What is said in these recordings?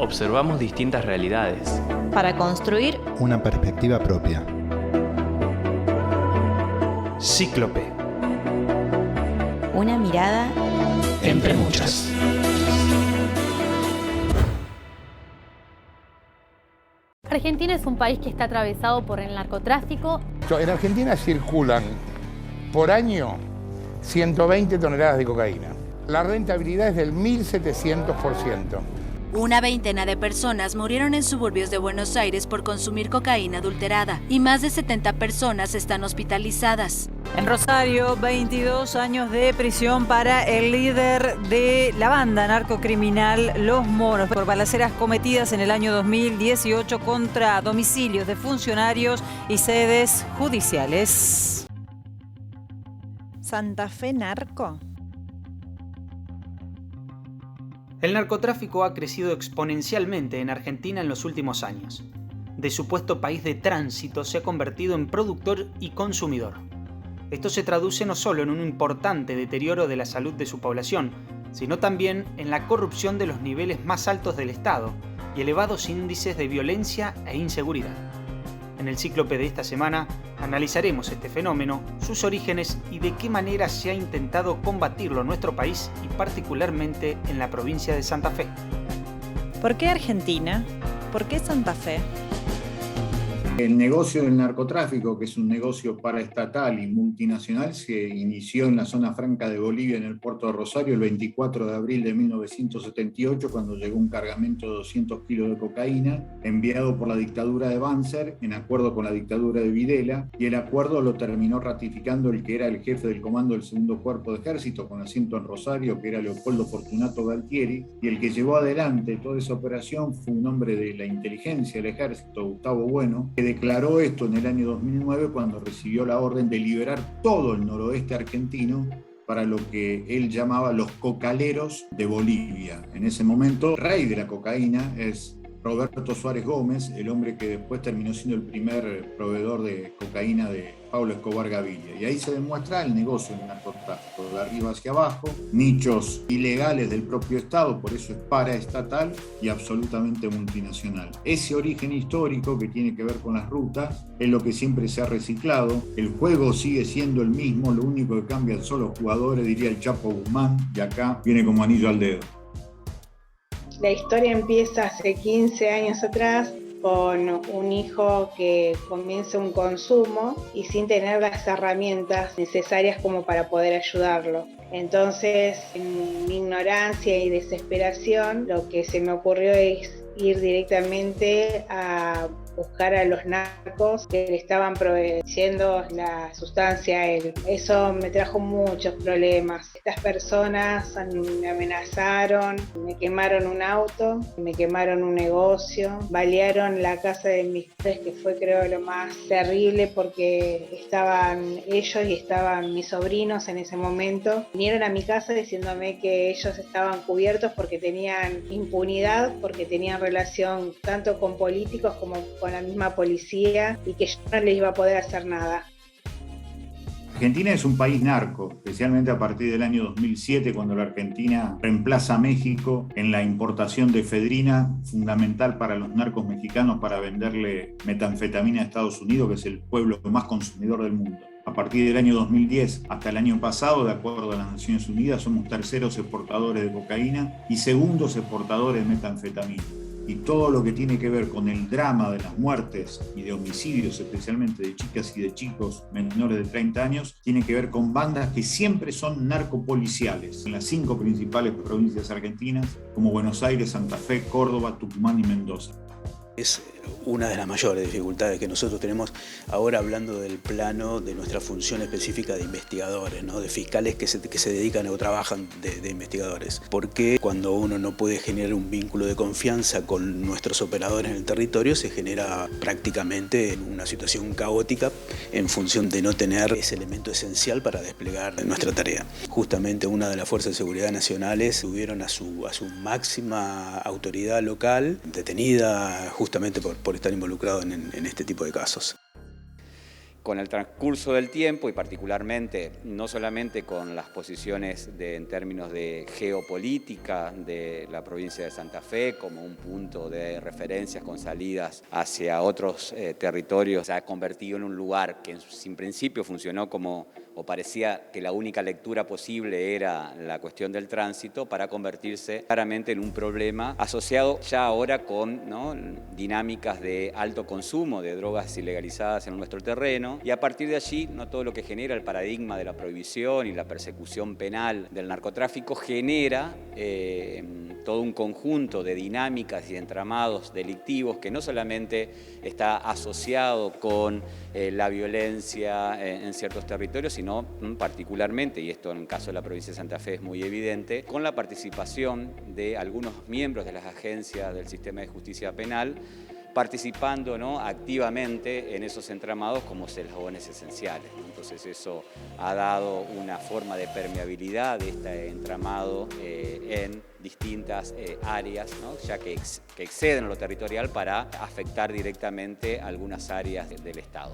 observamos distintas realidades para construir una perspectiva propia. Cíclope. Una mirada entre muchas. Argentina es un país que está atravesado por el narcotráfico. En Argentina circulan por año 120 toneladas de cocaína. La rentabilidad es del 1.700%. Una veintena de personas murieron en suburbios de Buenos Aires por consumir cocaína adulterada y más de 70 personas están hospitalizadas. En Rosario, 22 años de prisión para el líder de la banda narcocriminal Los Monos por balaceras cometidas en el año 2018 contra domicilios de funcionarios y sedes judiciales. ¿Santa Fe narco? El narcotráfico ha crecido exponencialmente en Argentina en los últimos años. De supuesto país de tránsito se ha convertido en productor y consumidor. Esto se traduce no solo en un importante deterioro de la salud de su población, sino también en la corrupción de los niveles más altos del Estado y elevados índices de violencia e inseguridad. En el Cíclope de esta semana analizaremos este fenómeno, sus orígenes y de qué manera se ha intentado combatirlo en nuestro país y particularmente en la provincia de Santa Fe. ¿Por qué Argentina? ¿Por qué Santa Fe? El negocio del narcotráfico, que es un negocio paraestatal y multinacional, se inició en la zona franca de Bolivia, en el puerto de Rosario, el 24 de abril de 1978, cuando llegó un cargamento de 200 kilos de cocaína, enviado por la dictadura de Banzer, en acuerdo con la dictadura de Videla, y el acuerdo lo terminó ratificando el que era el jefe del comando del segundo cuerpo de ejército, con asiento en Rosario, que era Leopoldo Fortunato Galtieri, y el que llevó adelante toda esa operación fue un hombre de la inteligencia del ejército, Gustavo Bueno, que declaró esto en el año 2009 cuando recibió la orden de liberar todo el noroeste argentino para lo que él llamaba los cocaleros de Bolivia. En ese momento, el rey de la cocaína es Roberto Suárez Gómez, el hombre que después terminó siendo el primer proveedor de cocaína de Pablo Escobar Gaviria. Y ahí se demuestra el negocio del narcotráfico, de arriba hacia abajo, nichos ilegales del propio Estado, por eso es paraestatal y absolutamente multinacional. Ese origen histórico que tiene que ver con las rutas es lo que siempre se ha reciclado. El juego sigue siendo el mismo, lo único que cambian son los jugadores, diría el Chapo Guzmán, y acá viene como anillo al dedo. La historia empieza hace 15 años atrás con un hijo que comienza un consumo y sin tener las herramientas necesarias como para poder ayudarlo. Entonces, en mi ignorancia y desesperación, lo que se me ocurrió es ir directamente a buscar a los narcos que le estaban proveyendo la sustancia a él. Eso me trajo muchos problemas. Estas personas me amenazaron, me quemaron un auto, me quemaron un negocio, balearon la casa de mis padres, que fue creo lo más terrible porque estaban ellos y estaban mis sobrinos en ese momento. Vinieron a mi casa diciéndome que ellos estaban cubiertos porque tenían impunidad, porque tenían relación tanto con políticos como con la misma policía y que yo no les iba a poder hacer nada. Argentina es un país narco, especialmente a partir del año 2007, cuando la Argentina reemplaza a México en la importación de efedrina, fundamental para los narcos mexicanos para venderle metanfetamina a Estados Unidos, que es el pueblo más consumidor del mundo. A partir del año 2010 hasta el año pasado, de acuerdo a las Naciones Unidas, somos terceros exportadores de cocaína y segundos exportadores de metanfetamina. Y todo lo que tiene que ver con el drama de las muertes y de homicidios, especialmente de chicas y de chicos menores de 30 años, tiene que ver con bandas que siempre son narcopoliciales en las 5 principales provincias argentinas, como Buenos Aires, Santa Fe, Córdoba, Tucumán y Mendoza. Es una de las mayores dificultades que nosotros tenemos ahora, hablando del plano de nuestra función específica de investigadores, ¿no? De fiscales que se dedican o trabajan de investigadores. Porque cuando uno no puede generar un vínculo de confianza con nuestros operadores en el territorio, se genera prácticamente en una situación caótica en función de no tener ese elemento esencial para desplegar nuestra tarea. Justamente una de las fuerzas de seguridad nacionales tuvieron a su máxima autoridad local detenida justamente por estar involucrado en este tipo de casos. Con el transcurso del tiempo y particularmente no solamente con las posiciones en términos de geopolítica de la provincia de Santa Fe como un punto de referencias con salidas hacia otros territorios, se ha convertido en un lugar que sin principio funcionó como, o parecía que la única lectura posible era la cuestión del tránsito, para convertirse claramente en un problema asociado ya ahora con, ¿no?, dinámicas de alto consumo de drogas ilegalizadas en nuestro terreno, y a partir de allí, ¿no?, todo lo que genera el paradigma de la prohibición y la persecución penal del narcotráfico genera todo un conjunto de dinámicas y entramados delictivos que no solamente está asociado con la violencia en ciertos territorios, sino particularmente, y esto en el caso de la provincia de Santa Fe es muy evidente, con la participación de algunos miembros de las agencias del sistema de justicia penal, participando, ¿no?, activamente en esos entramados como eslabones esenciales, ¿no? Entonces eso ha dado una forma de permeabilidad de este entramado en distintas áreas, ¿no?, ya que exceden lo territorial para afectar directamente algunas áreas del Estado.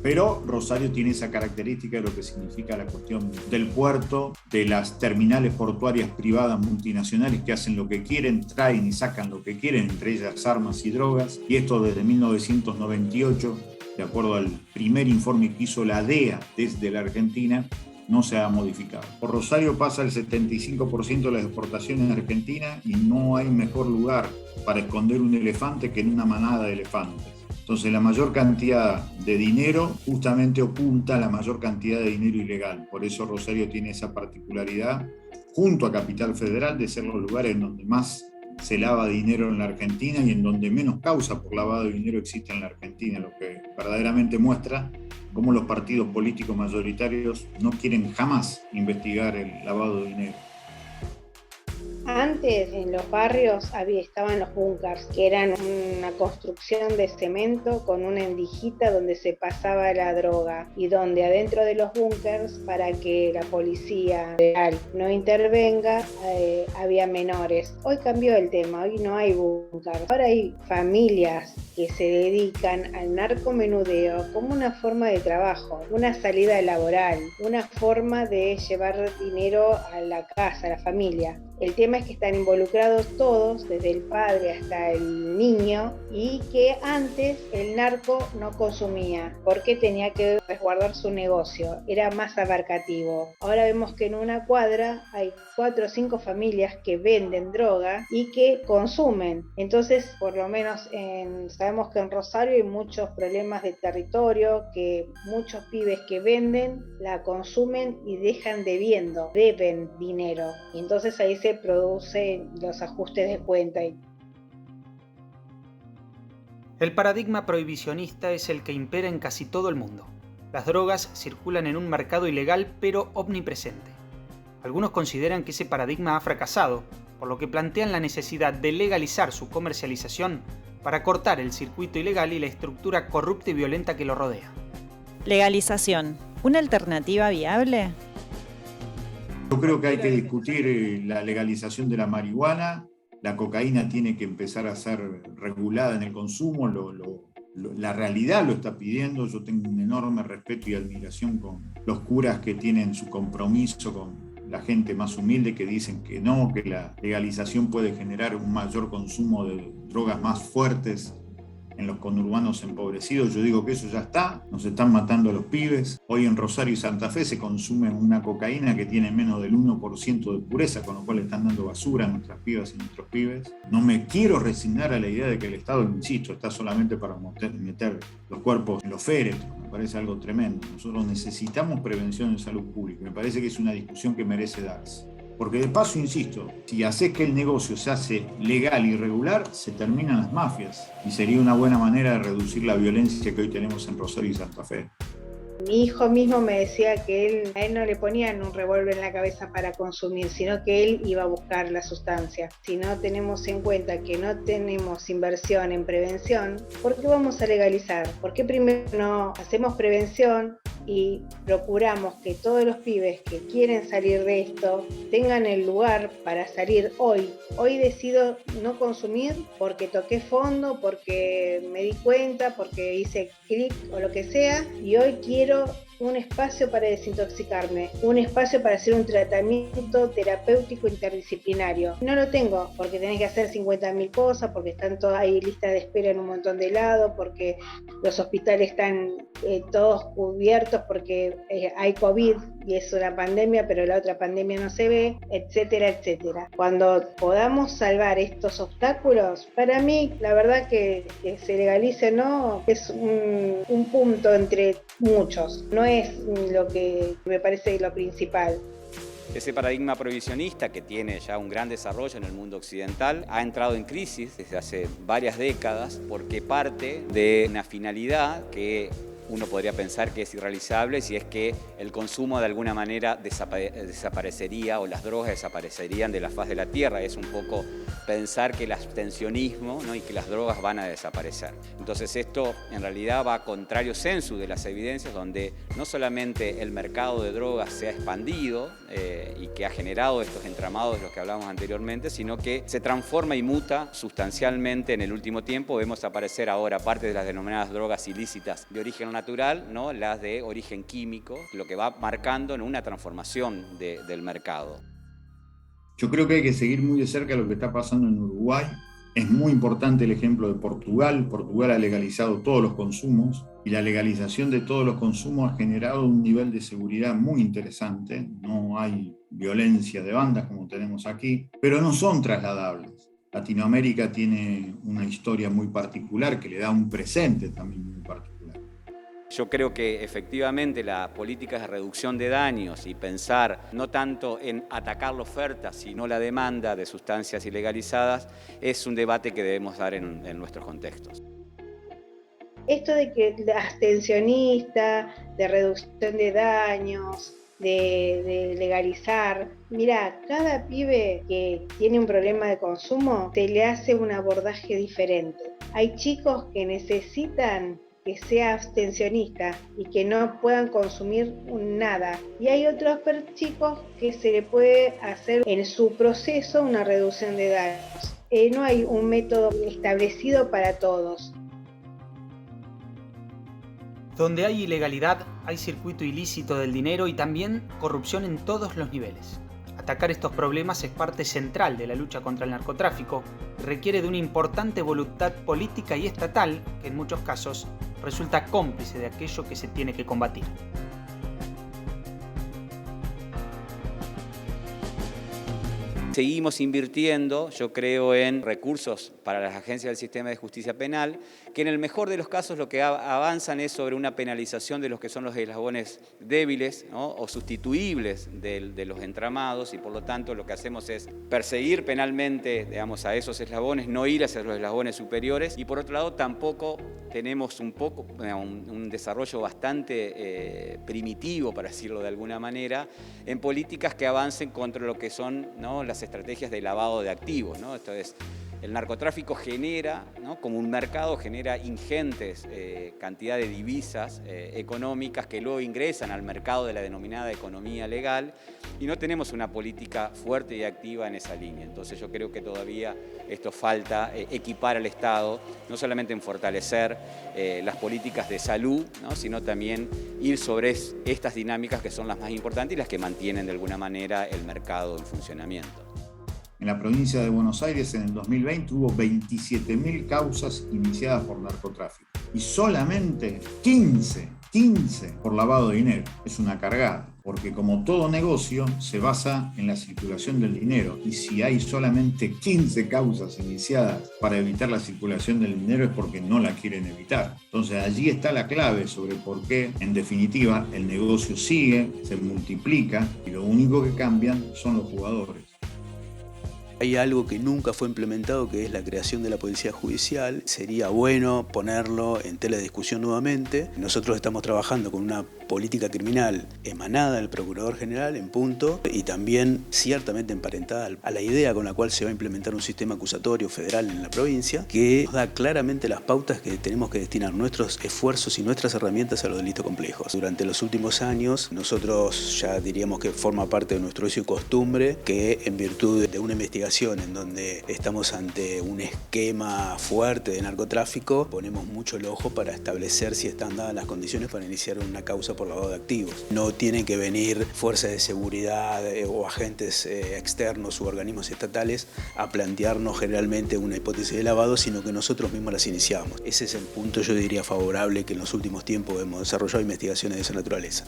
Pero Rosario tiene esa característica de lo que significa la cuestión del puerto, de las terminales portuarias privadas multinacionales que hacen lo que quieren, traen y sacan lo que quieren, entre ellas armas y drogas, y esto desde 1998, de acuerdo al primer informe que hizo la DEA desde la Argentina, no se ha modificado. Por Rosario pasa el 75% de las exportaciones en Argentina y no hay mejor lugar para esconder un elefante que en una manada de elefantes. Entonces la mayor cantidad de dinero justamente oculta la mayor cantidad de dinero ilegal. Por eso Rosario tiene esa particularidad, junto a Capital Federal, de ser los lugares en donde más se lava dinero en la Argentina y en donde menos causa por lavado de dinero existe en la Argentina, lo que verdaderamente muestra cómo los partidos políticos mayoritarios no quieren jamás investigar el lavado de dinero. Antes en los barrios estaban los búnkers, que eran una construcción de cemento con una endijita donde se pasaba la droga y donde adentro de los búnkers, para que la policía real no intervenga, había menores. Hoy cambió el tema, hoy no hay búnkers. Ahora hay familias que se dedican al narcomenudeo como una forma de trabajo, una salida laboral, una forma de llevar dinero a la casa, a la familia. El tema es que están involucrados todos, desde el padre hasta el niño, y que antes el narco no consumía porque tenía que resguardar su negocio, era más abarcativo. Ahora vemos que en una cuadra hay 4 o 5 familias que venden droga y que consumen. Entonces, por lo menos sabemos que en Rosario hay muchos problemas de territorio, que muchos pibes que venden la consumen y dejan debiendo, deben dinero. Y entonces ahí se producen los ajustes de cuenta. El paradigma prohibicionista es el que impera en casi todo el mundo. Las drogas circulan en un mercado ilegal pero omnipresente. Algunos consideran que ese paradigma ha fracasado, por lo que plantean la necesidad de legalizar su comercialización para cortar el circuito ilegal y la estructura corrupta y violenta que lo rodea. Legalización, ¿una alternativa viable? Yo creo que hay que discutir la legalización de la marihuana. La cocaína tiene que empezar a ser regulada en el consumo. La realidad lo está pidiendo. Yo tengo un enorme respeto y admiración con los curas que tienen su compromiso con la gente más humilde, que dicen que no, que la legalización puede generar un mayor consumo de drogas más fuertes en los conurbanos empobrecidos. Yo digo que eso ya está, nos están matando a los pibes. Hoy en Rosario y Santa Fe se consume una cocaína que tiene menos del 1% de pureza, con lo cual le están dando basura a nuestras pibas y nuestros pibes. No me quiero resignar a la idea de que el Estado, insisto, está solamente para meter los cuerpos en los féretros. Me parece algo tremendo. Nosotros necesitamos prevención en salud pública. Me parece que es una discusión que merece darse. Porque de paso, insisto, si haces que el negocio se hace legal y regular, se terminan las mafias. Y sería una buena manera de reducir la violencia que hoy tenemos en Rosario y Santa Fe. Mi hijo mismo me decía que a él no le ponían un revólver en la cabeza para consumir, sino que él iba a buscar la sustancia. Si no tenemos en cuenta que no tenemos inversión en prevención, ¿por qué vamos a legalizar? ¿Por qué primero no hacemos prevención y procuramos que todos los pibes que quieren salir de esto tengan el lugar para salir hoy. Hoy decido no consumir porque toqué fondo, porque me di cuenta, porque hice clic o lo que sea, y hoy quiero un espacio para desintoxicarme, un espacio para hacer un tratamiento terapéutico interdisciplinario. No lo tengo porque tenés que hacer 50.000 cosas, porque están todas ahí listas de espera en un montón de lados, porque los hospitales están todos cubiertos, porque hay COVID y es una pandemia, pero la otra pandemia no se ve, etcétera, etcétera. Cuando podamos salvar estos obstáculos, para mí, la verdad que se legalice, no, es un punto entre muchos. No es lo que me parece lo principal. Ese paradigma prohibicionista, que tiene ya un gran desarrollo en el mundo occidental, ha entrado en crisis desde hace varias décadas porque parte de una finalidad que uno podría pensar que es irrealizable, si es que el consumo de alguna manera desaparecería o las drogas desaparecerían de la faz de la tierra. Es un poco pensar que el abstencionismo, ¿no?, y que las drogas van a desaparecer. Entonces esto en realidad va a contrario sensu de las evidencias, donde no solamente el mercado de drogas se ha expandido y que ha generado estos entramados de los que hablábamos anteriormente, sino que se transforma y muta sustancialmente en el último tiempo. Vemos aparecer ahora, aparte de las denominadas drogas ilícitas de origen natural, ¿no?, las de origen químico, lo que va marcando, ¿no?, una transformación del mercado. Yo creo que hay que seguir muy de cerca lo que está pasando en Uruguay. Es muy importante el ejemplo de Portugal. Portugal ha legalizado todos los consumos y la legalización de todos los consumos ha generado un nivel de seguridad muy interesante. No hay violencia de bandas como tenemos aquí, pero no son trasladables. Latinoamérica tiene una historia muy particular que le da un presente también muy particular. Yo creo que efectivamente las políticas de reducción de daños y pensar no tanto en atacar la oferta, sino la demanda de sustancias ilegalizadas, es un debate que debemos dar en nuestros contextos. Esto de que abstencionista, de reducción de daños, de legalizar, mira, cada pibe que tiene un problema de consumo se le hace un abordaje diferente. Hay chicos que necesitan que sea abstencionista y que no puedan consumir nada. Y hay otros chicos que se le puede hacer en su proceso una reducción de daños. No hay un método establecido para todos. Donde hay ilegalidad, hay circuito ilícito del dinero y también corrupción en todos los niveles. Atacar estos problemas es parte central de la lucha contra el narcotráfico y requiere de una importante voluntad política y estatal que en muchos casos resulta cómplice de aquello que se tiene que combatir. Seguimos invirtiendo, yo creo, en recursos para las agencias del sistema de justicia penal, que en el mejor de los casos lo que avanzan es sobre una penalización de los que son los eslabones débiles, ¿no?, o sustituibles de los entramados, y por lo tanto lo que hacemos es perseguir penalmente, digamos, a esos eslabones, no ir hacia los eslabones superiores, y por otro lado tampoco tenemos un desarrollo bastante primitivo, para decirlo de alguna manera, en políticas que avancen contra lo que son, ¿no?, las estrategias de lavado de activos, ¿no? Esto es, el narcotráfico genera, ¿no?, como un mercado, genera ingentes cantidad de divisas económicas que luego ingresan al mercado de la denominada economía legal, y no tenemos una política fuerte y activa en esa línea. Entonces yo creo que todavía esto falta equipar al Estado, no solamente en fortalecer las políticas de salud, ¿no?, sino también ir sobre estas dinámicas que son las más importantes y las que mantienen de alguna manera el mercado en funcionamiento. En la provincia de Buenos Aires en el 2020 hubo 27.000 causas iniciadas por narcotráfico y solamente 15 por lavado de dinero. Es una cargada, porque como todo negocio se basa en la circulación del dinero, y si hay solamente 15 causas iniciadas para evitar la circulación del dinero es porque no la quieren evitar. Entonces allí está la clave sobre por qué, en definitiva, el negocio sigue, se multiplica y lo único que cambian son los jugadores. Hay algo que nunca fue implementado, que es la creación de la policía judicial. Sería bueno ponerlo en tela de discusión nuevamente. Nosotros estamos trabajando con una política criminal emanada del Procurador General en punto y también ciertamente emparentada a la idea con la cual se va a implementar un sistema acusatorio federal en la provincia, que nos da claramente las pautas que tenemos que destinar nuestros esfuerzos y nuestras herramientas a los delitos complejos. Durante los últimos años, nosotros ya diríamos que forma parte de nuestro uso y costumbre que, en virtud de una investigación en donde estamos ante un esquema fuerte de narcotráfico, ponemos mucho el ojo para establecer si están dadas las condiciones para iniciar una causa por lavado de activos. No tienen que venir fuerzas de seguridad o agentes externos u organismos estatales a plantearnos generalmente una hipótesis de lavado, sino que nosotros mismos las iniciamos. Ese es el punto, yo diría, favorable que en los últimos tiempos hemos desarrollado investigaciones de esa naturaleza.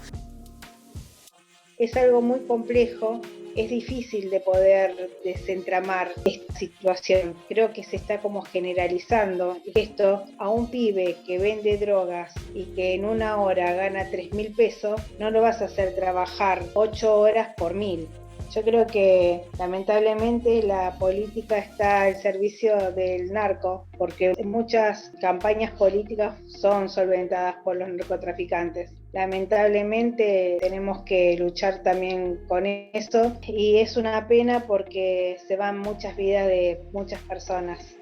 Es algo muy complejo. Es difícil de poder desentramar esta situación. Creo que se está como generalizando esto a un pibe que vende drogas y que en una hora gana 3.000 pesos, no lo vas a hacer trabajar 8 horas por 1.000. Yo creo que lamentablemente la política está al servicio del narco, porque muchas campañas políticas son solventadas por los narcotraficantes. Lamentablemente tenemos que luchar también con eso y es una pena porque se van muchas vidas de muchas personas.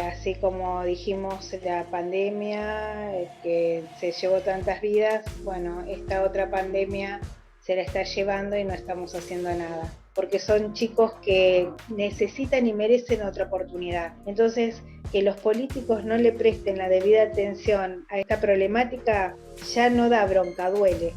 Así como dijimos, la pandemia que se llevó tantas vidas, bueno, esta otra pandemia se la está llevando y no estamos haciendo nada, porque son chicos que necesitan y merecen otra oportunidad. Entonces, que los políticos no le presten la debida atención a esta problemática ya no da bronca, duele.